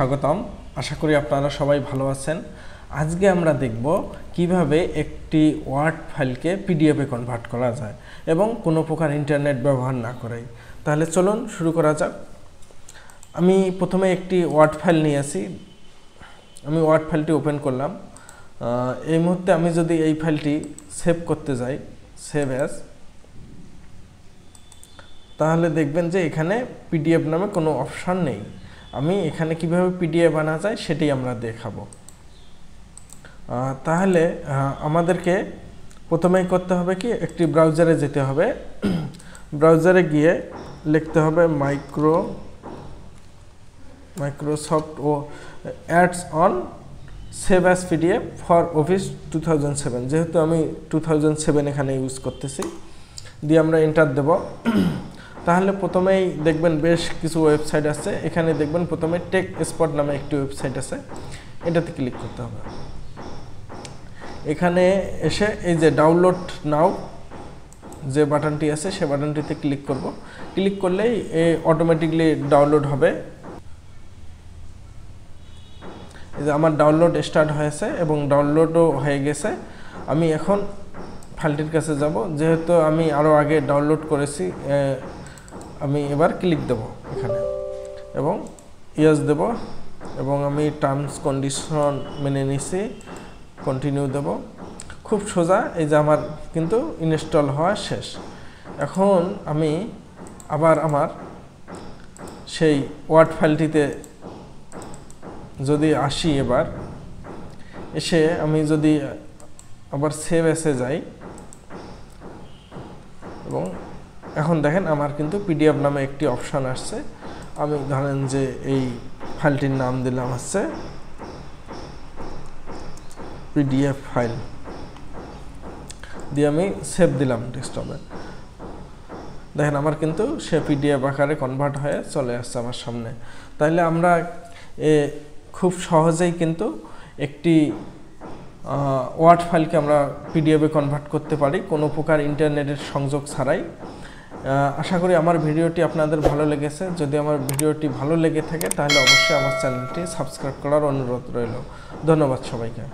স্বাগতম। আশা করি আপনারা সবাই ভালো আছেন। আজকে আমরা দেখব কিভাবে একটি ওয়ার্ড ফাইলকে পিডিএফে কনভার্ট করা যায় এবং কোনো প্রকার ইন্টারনেট ব্যবহার না করেই। তাহলে চলুন শুরু করা যাক। আমি প্রথমে একটি ওয়ার্ড ফাইল নিয়েছি। আমি ওয়ার্ড ফাইলটি ওপেন করলাম। এই মুহূর্তে আমি যদি এই ফাইলটি সেভ করতে যাই, সেভ অ্যাজ, তাহলে দেখবেন যে এখানে পিডিএফ নামে কোনো অপশান নেই। আমি এখানে কিভাবে পিডিএফ আনা যায় সেটাই আমরা দেখাবো। তাহলে আমাদেরকে প্রথমেই করতে হবে কি, একটি ব্রাউজারে যেতে হবে। ব্রাউজারে গিয়ে লিখতে হবে মাইক্রোসফট ও adds on save as PDF for Office 2007। যেহেতু আমি 2007 এখানে ইউজ করতেছি, দিয়ে আমরা এন্টার দেব। তাহলে প্রথমেই দেখবেন বেশ কিছু ওয়েবসাইট আছে। এখানে দেখবেন প্রথমে টেক স্পট নামে একটি ওয়েবসাইট আছে, এটাতে ক্লিক করতে হবে। এখানে এসে এই যে ডাউনলোড নাও যে বাটনটি আছে সে বাটনটিতে ক্লিক করব। ক্লিক করলেই অটোমেটিকলি ডাউনলোড হবে। এই যে আমার ডাউনলোড স্টার্ট হয়েছে এবং ডাউনলোডও হয়ে গেছে। আমি এখন ফাইলটির কাছে যাব। যেহেতু আমি আরও আগে ডাউনলোড করেছি, আমি এবার ক্লিক দেব এখানে এবং ইয়েস দেব এবং আমি টার্মস কন্ডিশন মেনে নিছি, কন্টিনিউ দেব। খুব সোজা। এই যে আমার কিন্তু ইনস্টল হওয়া শেষ। এখন আমি আবার আমার সেই ওয়ার্ড ফাইলটিতে যদি আসি, এবার এসে আমি যদি আবার সেভ এসে যাই এবং এখন দেখেন আমার কিন্তু পিডিএফ নামে একটি অপশান আসছে। আমি ধরেন যে এই ফাইলটির নাম দিলাম হচ্ছে পিডিএফ ফাইল, দিয়ে আমি সেভ দিলাম ডেস্কটপে। দেখেন আমার কিন্তু সে পিডিএফ আকারে কনভার্ট হয়ে চলে আসছে আমার সামনে। তাহলে আমরা খুব সহজেই কিন্তু একটি ওয়ার্ড ফাইলকে আমরা পিডিএফে কনভার্ট করতে পারি কোনো প্রকার ইন্টারনেটের সংযোগ ছাড়াই। আশা করি আমার ভিডিওটি আপনাদের ভালো লেগেছে। যদি আমার ভিডিওটি ভালো লেগে থাকে তাহলে অবশ্যই আমার চ্যানেলটি সাবস্ক্রাইব করার অনুরোধ রইল। ধন্যবাদ সবাইকে।